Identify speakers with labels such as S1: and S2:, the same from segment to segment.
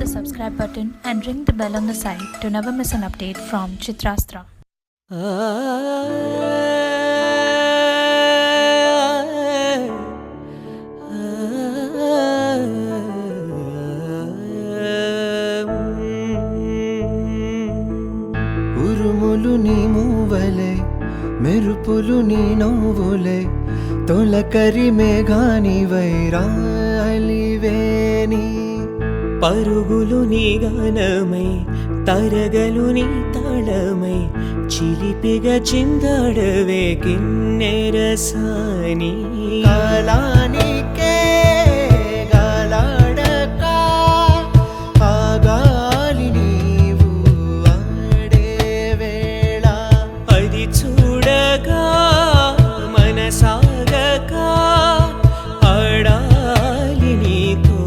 S1: Subscribe button and ring the bell on the side to never miss an update from Chitrastra.
S2: ఉరుములు నీ మూవలే మెరుపులు నీ నవ్వులే తొలకరి మేఘాని వైరాలివేని
S3: పరుగులు నీ గానమై తరగలు నీ తాళమై చిలిపిగా చిందాడవే కిన్నెరసాని
S2: కాలానికే గాలాడక ఆగాలి నీవు ఆడే వేళ
S3: అది చూడగా మనసాగక ఆడాలి నీతో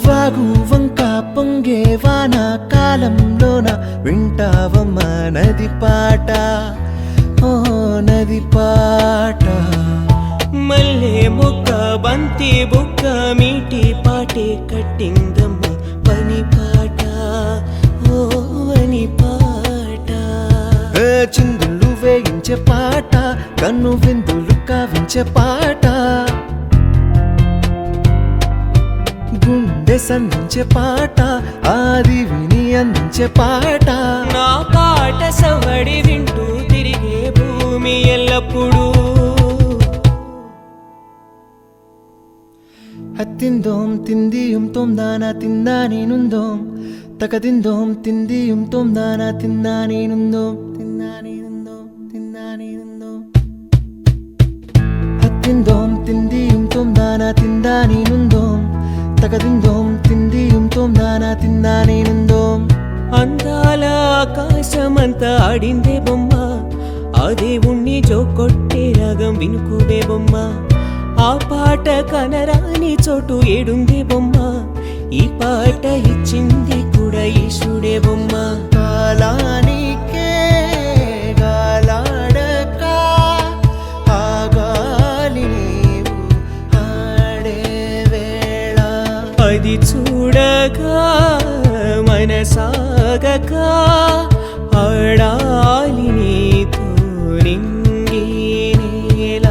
S2: వాగు వంక పొంగే వాన కాలంలోన వింటావమ్మ నది పాట ఓ నది పాట
S3: మల్లె మొక్క బంతి బుక్క మీటి పాటే కట్టిందమ్మ పని పాట ఓ అని పాట
S2: చిందులు వేయించే పాట కన్ను విందులు కావించే పాట గుండె సంధించే పాట ఆది విని అందించే పాట
S3: నా పాట సవడి వింటూ తిరిగే భూమి ఎల్లప్పుడూ
S2: హత్తిందోం తిందియుం తొందాన తిందా నేనుందోం తకదిందోం తిందియుం తొందాన తిందా నేనుందోం తిందా నేనుందోం తిందా నేనుందోం హత్తిందోం తిందియుం తొందాన తిందా నేనుందోం తకదిందోం తిందియుం తొందాన తిందా నేనుందోం
S3: అందాల ఆకాశమంతా ఆడిందే బొమ్మ ఆ దేవుణ్ణి జోకొట్టే రాగం వినుకోవే బొమ్మ ఆ పాట కనరాని చోటు ఏడుంది బొమ్మ ఈ పాట ఇచ్చింది కూడా ఈశుడే బొమ్మ
S2: కాలానికే గాలాడక ఆగాలి నీవు ఆడే వేళ
S3: అది చూడగా మనసాగక ఆడాలి నీతో నింగి నేల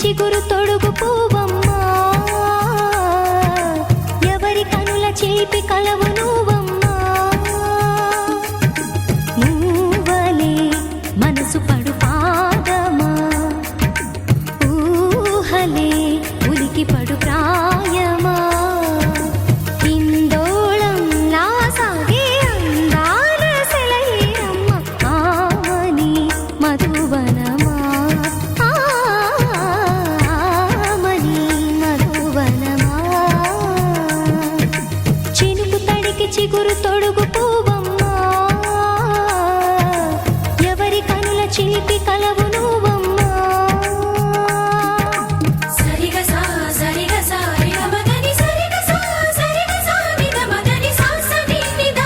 S4: చిగురు తొడుగు పూవమ్మా ఎవరి కనుల చేపి కలవు నువ్వమ్మా నువ్వలే మనసు పడు పాదమా ఊహలే ఉలికి పడు ప్రాయమా ఇందోళం నా సాగే అందాల సెలయేరమ్మ ఆమని మధువనమా చిగురు తొడుగు పూవమ్మా ఎవరి కనుల చిలిపి కలవు నువ్వమ్మా సరిగా సా సరిగా సా రిగ మదని సరిగా సా సరిగా సా నిద మదని సా సని నిద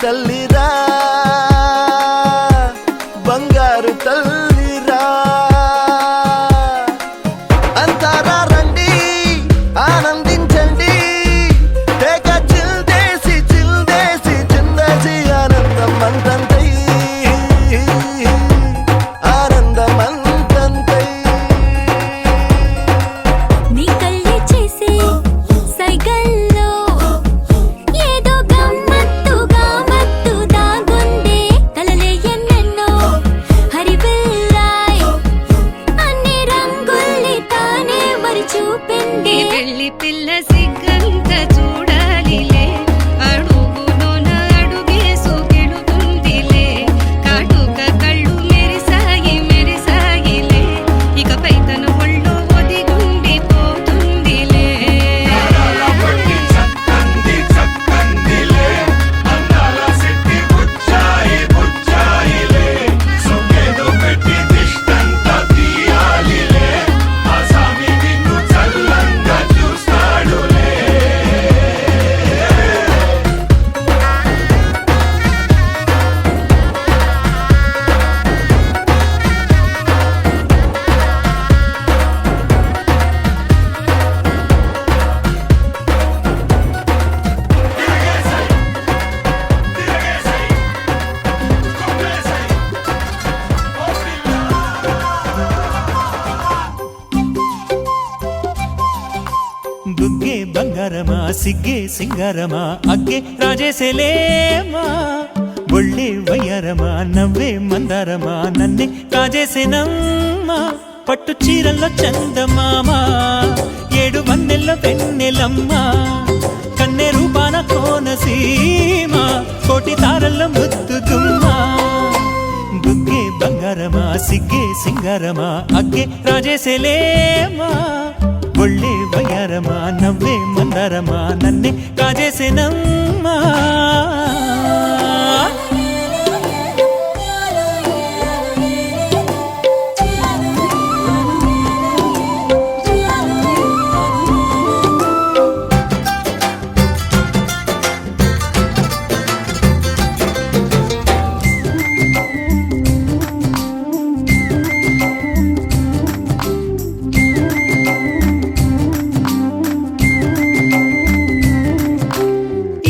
S2: తల్లిరా బంగారు తల్లిరా అంతారా రండి ఆనందించండి తేగ చిల్దేసి చిందేసి ఆనందం అంతంతై ఆనందం అంతంతై
S4: నీ కళ్ళే చేసే సైగల్లో ఏదో గమ్మత్తుగా మత్తు దాగుందే కలలే ఎన్నెన్నో హరివిల్లాయ్ అన్ని రంగుల్ని తానే మరి చూపింది
S5: పెళ్లి పిల్ల సిగ్గంత చూడాలిలే అడుగులోన అడుగేసుకెళుతుందిలే కాటుక కళ్ళు మెరిసాయిలే ఇకపై తన ఒళ్ళో ఒదిగుండిపోతుందిలే
S3: బుగ్గే బంగారమా సిగ్గే సింగారమా అగ్గే రాజేసేలేమా ఒళ్ళే వయ్యారమా నవ్వే మందారమా నన్నే కాజేసేనమ్మా పట్టు చీరల్లో చందమామా ఏడు వన్నెల్లో వెన్నెలమ్మా కన్నె రూపాన కోనసీమ కోటి తారల్లో ముద్దుగుమ్మా బుగ్గే బంగారమా సిగ్గే సింగారమా అగ్గే రాజేసేలేమా ఒళ్ళే వయ్యారమా నవ్వే మందారమా నన్నే కాజేసేనమ్మా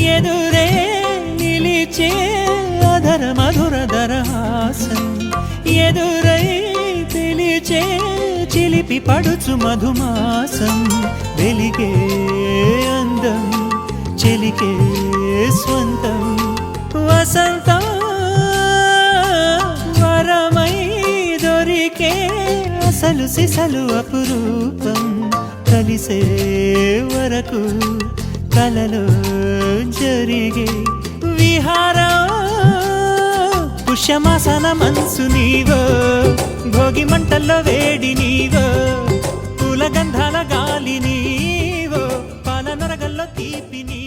S3: ఎదురే నిలిచే అధర మధుర దరహాసం ఎదురై పిలిచే చిలిపి పడుచు మధుమాసం వెలిగే అందం చెలికే స్వంతం వసంతం వరమై దొరికే అసలు సిసలు అపురూపం కలిసే వరకు కలలో జరిగే విహారం పుష్యమాసన మనసు నీవో భోగి మంటల్లో వేడి నీవో పూల గంధాల గాలి నీవో పాల నరగల్లో తీపి నీ